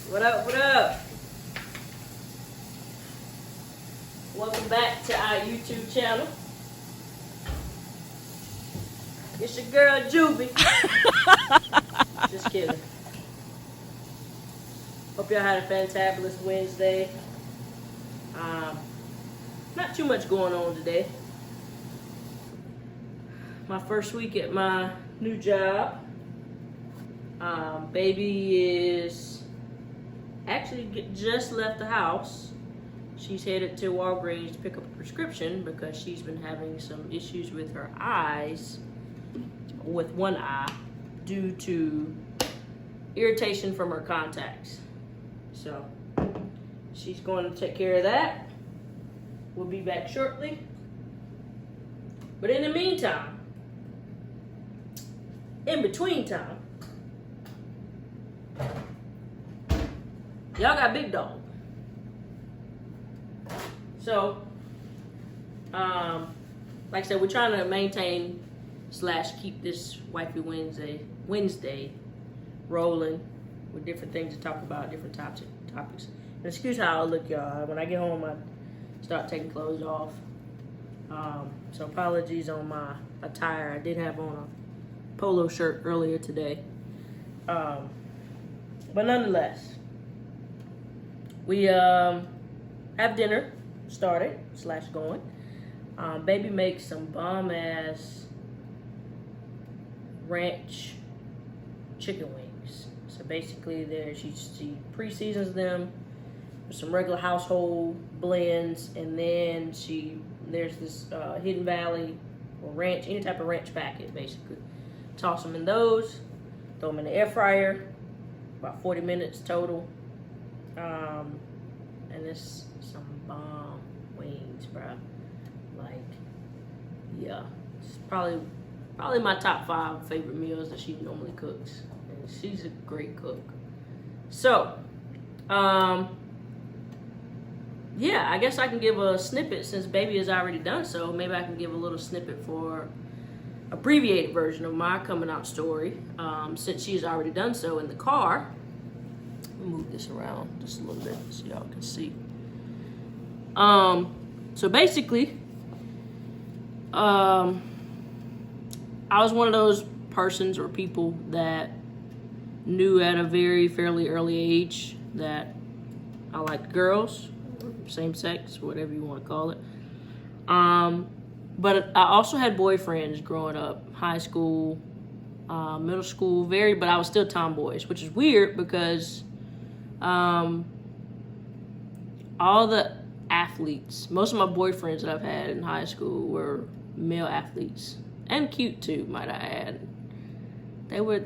What up, what up? Welcome back to our YouTube channel. It's your girl, Juby. Just kidding. Hope y'all had a fantabulous Wednesday. Not too much going on today. My first week at my new job. Baby is actually just left the house. She's headed to Walgreens to pick up a prescription because she's been having some issues with her eyes, with one eye, due to irritation from her contacts. So she's going to take care of that. We'll be back shortly. But in the meantime, in between time, y'all got Big Dog. So, like I said, we're trying to maintain / keep this Wifey Wednesday rolling with different things to talk about, different topics. And excuse how I look, y'all. When I get home, I start taking clothes off. So apologies on my attire. I did have on a polo shirt earlier today. But nonetheless, we have dinner started / going. Baby makes some bomb ass ranch chicken wings. So basically, she pre-seasons them with some regular household blends, and then there's this Hidden Valley or ranch, any type of ranch packet, basically. Toss them in those, throw them in the air fryer, about 40 minutes total. And it's some bomb wings, bro. Like, yeah, it's probably my top 5 favorite meals that she normally cooks. And she's a great cook. So, yeah, I guess I can give a snippet since Baby has already done so. Maybe I can give a little snippet for abbreviated version of my coming out story, since she's already done so in the car. Let me move this around just a little bit so y'all can see. So basically, I was one of those persons or people that knew at a fairly early age that I liked girls, same sex, whatever you want to call it. But I also had boyfriends growing up, high school, middle school, but I was still tomboyish, which is weird because all the athletes, most of my boyfriends that I've had in high school were male athletes, and cute too, might I add. They were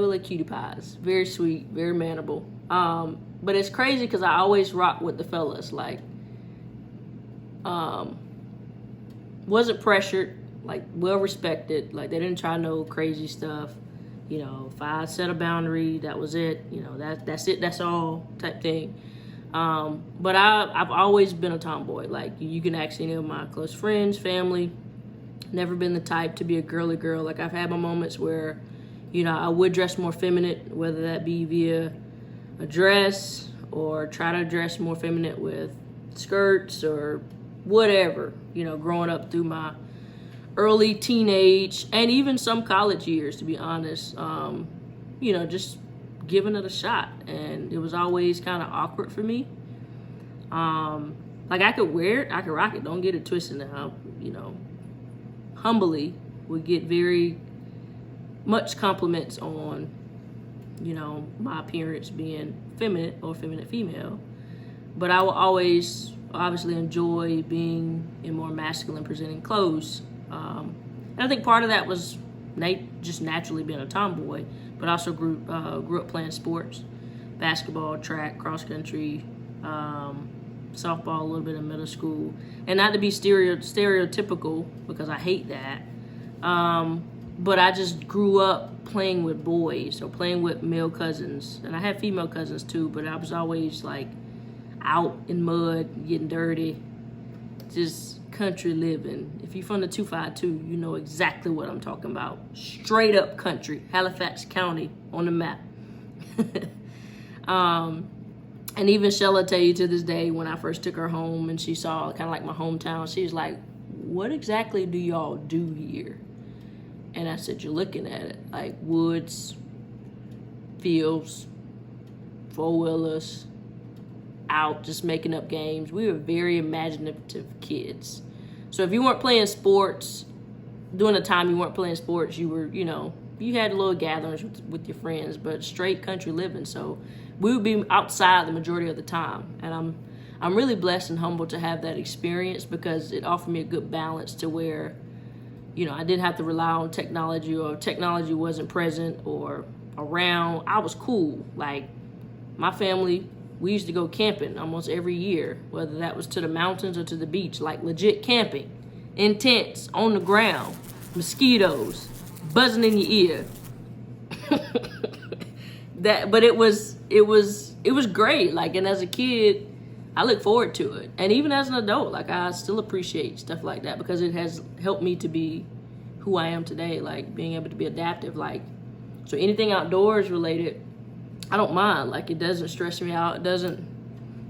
like cutie pies, very sweet, very manable. But it's crazy because I always rock with the fellas, like, wasn't pressured, like, well respected, like they didn't try no crazy stuff. You know, if I set a boundary, that was it. You know, that's it, that's all type thing. But I've always been a tomboy. Like, you can ask any of my close friends, family. Never been the type to be a girly girl. Like, I've had my moments where, you know, I would dress more feminine, whether that be via a dress or try to dress more feminine with skirts or whatever, you know, growing up through my early teenage and even some college years, to be honest. You know, just giving it a shot, and it was always kind of awkward for me. Like, I could wear it, I could rock it, don't get it twisted now, you know. Humbly would get very much compliments on, you know, my appearance being feminine or feminine female, but I will always obviously enjoy being in more masculine presenting clothes. And I think part of that was just naturally being a tomboy, but also grew up playing sports, basketball, track, cross country, softball a little bit in middle school. And not to be stereotypical, because I hate that, but I just grew up playing with boys or playing with male cousins. And I had female cousins too, but I was always like out in mud, getting dirty, just country living. If you're from the 252, you know exactly what I'm talking about. Straight up country, Halifax County on the map. And even Shella tell you to this day, when I first took her home and she saw kind of like my hometown, she was like, what exactly do y'all do here? And I said, you're looking at it like woods, fields, four-wheelers, out just making up games. We were very imaginative kids. So if you weren't playing sports, during the time you weren't playing sports, you were, you had little gatherings with your friends, but straight country living. So we would be outside the majority of the time. And I'm really blessed and humbled to have that experience, because it offered me a good balance to where, I didn't have to rely on technology, or technology wasn't present or around. I was cool. Like, my family, we used to go camping almost every year, whether that was to the mountains or to the beach, like legit camping, in tents, on the ground, mosquitoes buzzing in your ear. But it was great. Like, and as a kid, I look forward to it. And even as an adult, like, I still appreciate stuff like that, because it has helped me to be who I am today, like being able to be adaptive. Like, so anything outdoors related, I don't mind. Like, it doesn't stress me out. It doesn't,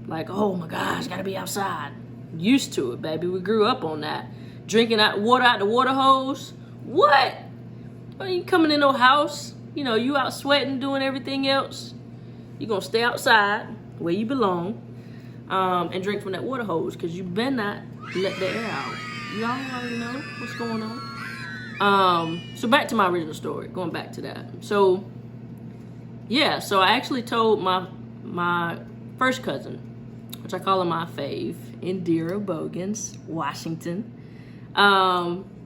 like, oh my gosh, gotta be outside. Used to it, baby. We grew up on that. Drinking water out the water hose. What? Are you coming in no house? You out sweating, doing everything else. You're gonna stay outside where you belong, and drink from that water hose, because you better not let the air out. Y'all already know what's going on. So back to my original story, going back to that. So yeah, so I actually told my first cousin, which I call her my fave, Indira Bogans, Washington.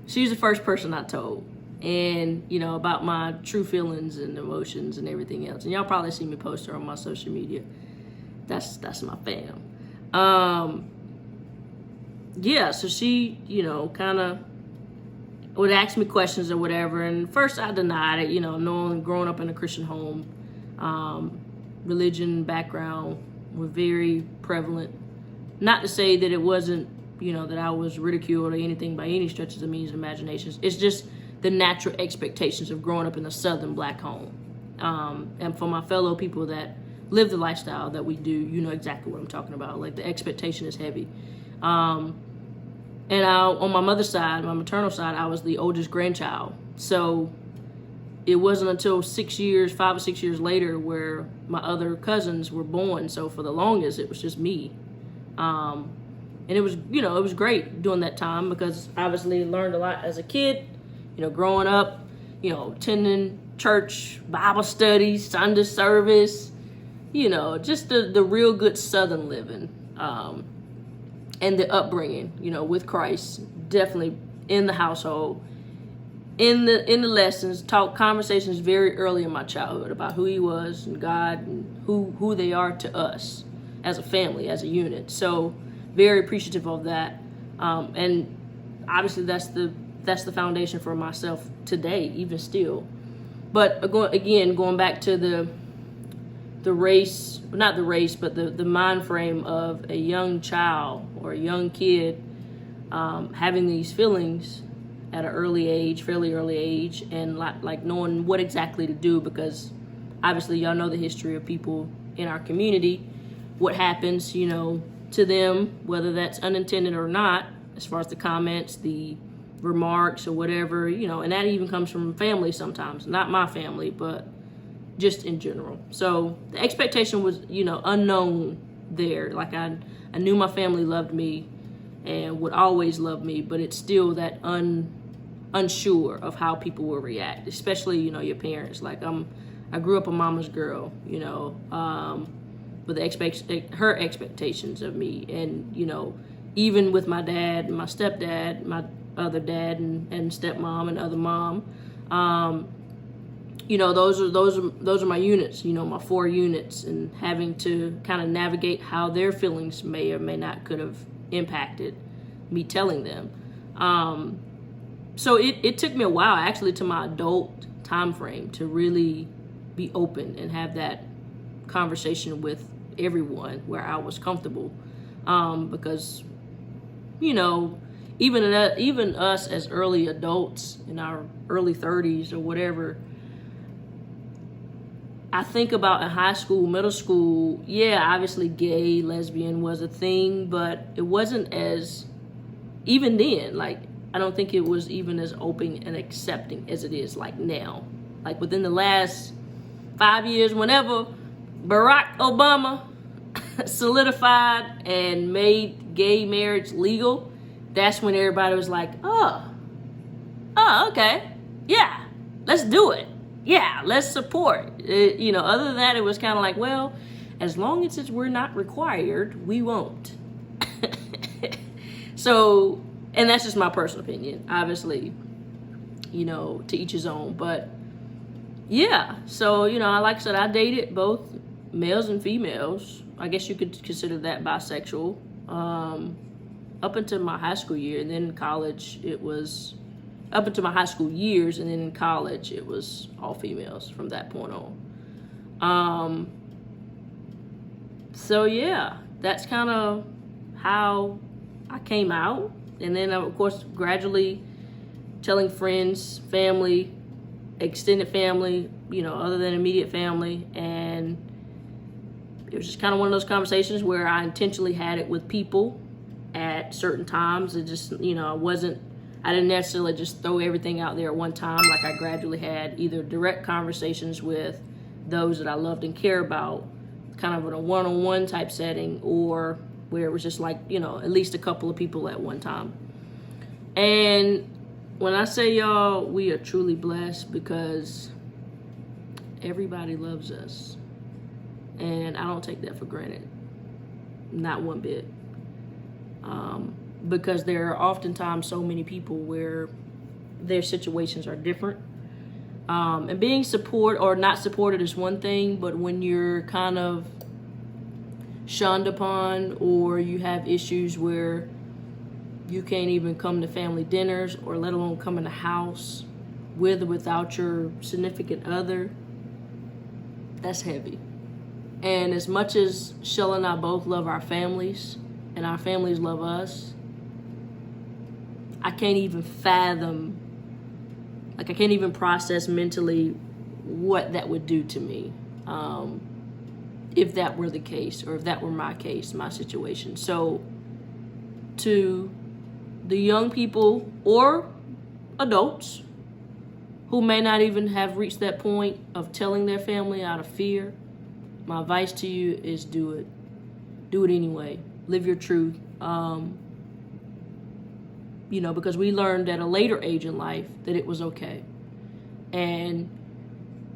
She's the first person I told. And, about my true feelings and emotions and everything else. And y'all probably see me post her on my social media. That's my fam. Yeah, so she, kind of would ask me questions or whatever. And first I denied it, knowing, growing up in a Christian home. Religion background were very prevalent. Not to say that it wasn't, that I was ridiculed or anything by any stretch of the means of imaginations. It's just the natural expectations of growing up in a Southern Black home. And for my fellow people that live the lifestyle that we do, you know exactly what I'm talking about. Like, the expectation is heavy. And on my mother's side, my maternal side, I was the oldest grandchild. So it wasn't until 5 or 6 years later where my other cousins were born. So for the longest, it was just me. And it was, it was great during that time, because obviously learned a lot as a kid, growing up, attending church, Bible studies, Sunday service, just the real good Southern living, and the upbringing, with Christ, definitely in the household, in the lessons, talk conversations very early in my childhood about who he was and God and who they are to us as a family, as a unit. So very appreciative of that. And obviously that's the foundation for myself today, even still. But going back to the race, not the race, but the mind frame of a young child or a young kid having these feelings at an fairly early age, and like knowing what exactly to do, because obviously y'all know the history of people in our community, what happens, to them, whether that's unintended or not, as far as the comments, the remarks or whatever, and that even comes from family sometimes, not my family, but just in general. So the expectation was, unknown there. Like, I knew my family loved me and would always love me, but it's still that unsure of how people will react, especially, your parents. Like, I grew up a mama's girl, with her expectations of me. And, even with my dad and my stepdad, my other dad and stepmom and other mom, those are my units, my 4 units, and having to kind of navigate how their feelings may or may not could have impacted me telling them. So it took me a while, actually, to my adult time frame to really be open and have that conversation with everyone where I was comfortable, because even us as early adults in our early 30s or whatever, I think about in high school, middle school, yeah, obviously gay, lesbian was a thing, but it wasn't as, even then, like, I don't think it was even as open and accepting as it is like now. Like within the last 5 years, whenever Barack Obama solidified and made gay marriage legal, that's when everybody was like, oh, okay, yeah, let's do it. Yeah, let's support it. You know, other than that, it was kind of like, well, as long as we're not required, we won't. So, and that's just my personal opinion. Obviously, you know, to each his own. But yeah, so, you know, like I said, I dated both males and females. I guess you could consider that bisexual. Up until my high school year, and then in college, it was up until my high school years, and then in college, it was all females from that point on. So yeah, that's kind of how I came out. And then, of course, gradually telling friends, family, extended family, you know, other than immediate family. And it was just kind of one of those conversations where I intentionally had it with people at certain times. It just, you know, I didn't necessarily just throw everything out there at one time. Like, I gradually had either direct conversations with those that I loved and care about, kind of in a one-on-one type setting, or where it was just like, you know, at least a couple of people at one time. And when I say, y'all, we are truly blessed because everybody loves us. And I don't take that for granted. Not one bit. Because there are oftentimes so many people where their situations are different. And being support or not supported is one thing, but when you're kind of shunned upon, or you have issues where you can't even come to family dinners, or let alone come in the house with or without your significant other, that's heavy. And as much as Shell and I both love our families, and our families love us, I can't even fathom, like I can't even process mentally what that would do to me, if that were the case, or if that were my case, my situation. So to the young people or adults who may not even have reached that point of telling their family out of fear, my advice to you is do it. Do it anyway. Live your truth. You know, because we learned at a later age in life that it was okay. And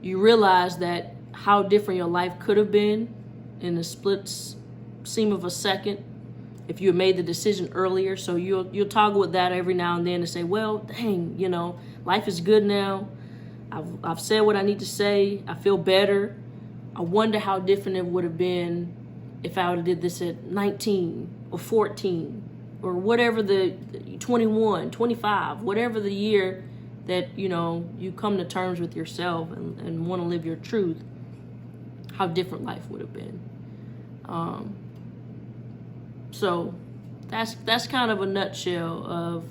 you realize that how different your life could have been in a split seam of a second if you had made the decision earlier. So you'll toggle with that every now and then and say, well, dang, you know, life is good now. I've said what I need to say. I feel better. I wonder how different it would have been if I would have did this at 19 or 14 or whatever, the 21, 25, whatever the year that, you know, you come to terms with yourself and want to live your truth, how different life would have been. So that's kind of a nutshell of,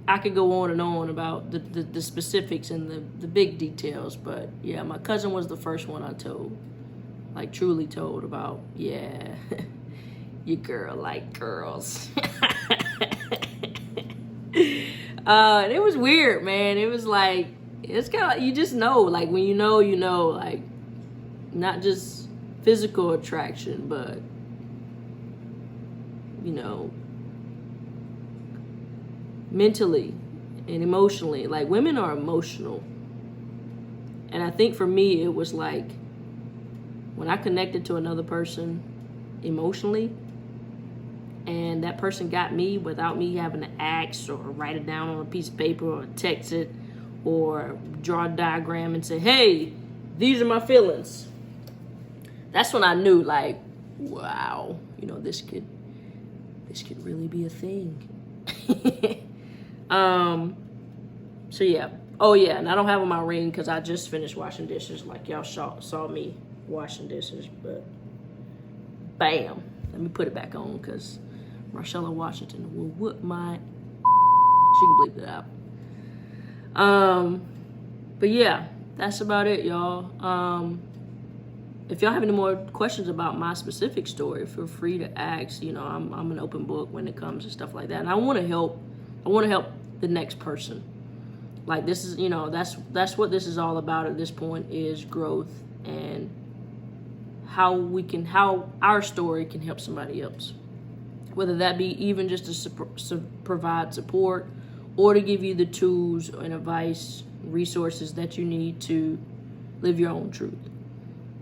I could go on and on about the specifics and the big details, but yeah, my cousin was the first one I told, like truly told about, yeah, your girl like girls. It was weird, man. It was like, it's kind of, you just know, like when you know, like not just physical attraction, but you know, mentally and emotionally. Like, women are emotional. And I think for me, it was like when I connected to another person emotionally, and that person got me without me having to ask or write it down on a piece of paper or text it or draw a diagram and say, hey, these are my feelings. That's when I knew, like, wow, you know, this could really be a thing. So yeah. Oh yeah, and I don't have on my ring because I just finished washing dishes, like y'all saw me washing dishes, but bam. Let me put it back on because Marcella Washington will whoop my, she can bleep it out. But yeah, that's about it, y'all. If y'all have any more questions about my specific story, feel free to ask. You know, I'm an open book when it comes to stuff like that, and I want to help. I want to help the next person. Like, this is, you know, that's what this is all about at this point, is growth and how our story can help somebody else, whether that be even just to provide support, or to give you the tools and advice, resources that you need to live your own truth.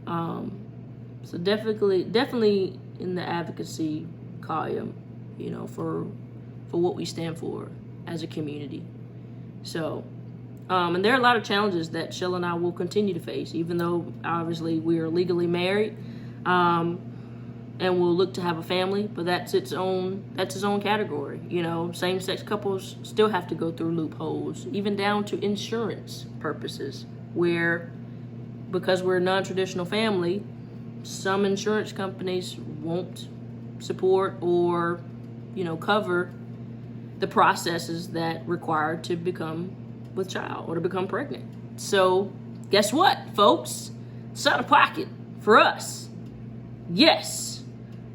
So definitely in the advocacy column, you know, for what we stand for as a community. So, and there are a lot of challenges that Shell and I will continue to face, even though obviously we are legally married, and we'll look to have a family, but that's its own category. You know, same-sex couples still have to go through loopholes, even down to insurance purposes, where, because we're a non-traditional family, some insurance companies won't support or, you know, cover the processes that require to become with child or to become pregnant. So guess what, folks? It's out of pocket for us. Yes.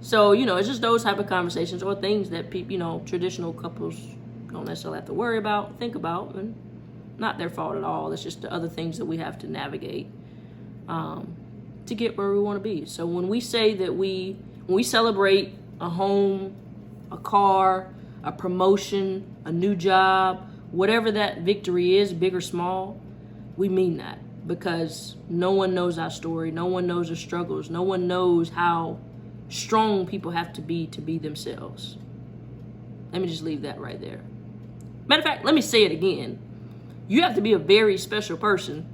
So, you know, it's just those type of conversations or things that people, you know, traditional couples don't necessarily have to worry about, think about, and not their fault at all. It's just the other things that we have to navigate to get where we want to be. So when we say that when we celebrate a home, a car, a promotion, a new job, whatever that victory is, big or small, we mean that, because no one knows our story. No one knows our struggles. No one knows how strong people have to be themselves. Let me just leave that right there. Matter of fact, let me say it again. You have to be a very special person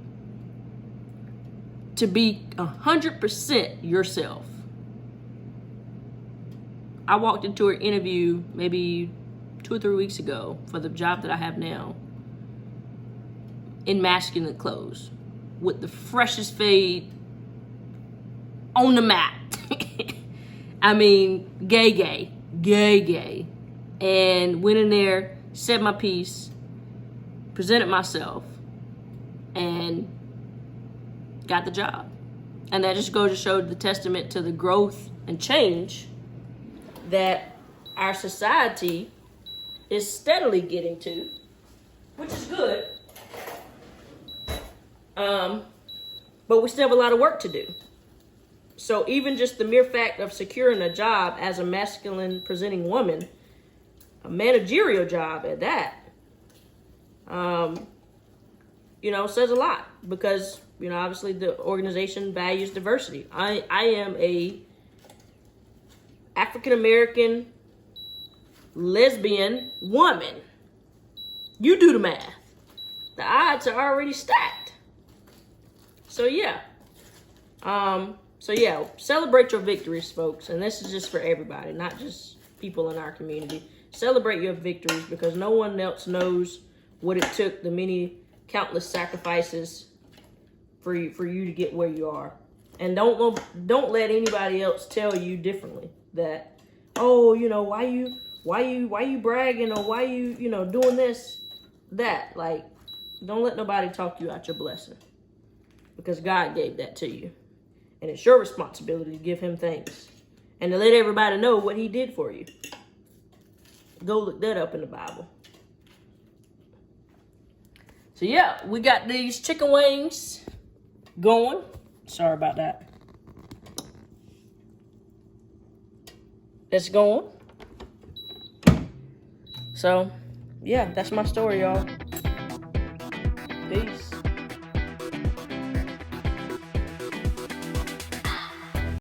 to be 100% yourself. I walked into an interview maybe 2 or 3 weeks ago for the job that I have now in masculine clothes with the freshest fade on the mat. I mean, gay. And went in there, said my piece, presented myself, and got the job. And that just goes to show the testament to the growth and change that our society is steadily getting to, which is good. But we still have a lot of work to do. So even just the mere fact of securing a job as a masculine presenting woman, a managerial job at that, you know, says a lot, because, you know, obviously the organization values diversity. I am a African-American lesbian woman. You do the math. The odds are already stacked. So yeah. Celebrate your victories, folks. And this is just for everybody, not just people in our community. Celebrate your victories, because no one else knows what it took, the many countless sacrifices for you to get where you are. And don't let anybody else tell you differently, that, oh, you know, why you bragging, or why you know, doing this, that. Like, don't let nobody talk you out your blessing, because God gave that to you. And it's your responsibility to give him thanks and to let everybody know what he did for you. Go look that up in the Bible. So yeah, we got these chicken wings going. Sorry about that. It's going. So yeah, that's my story, y'all. Peace.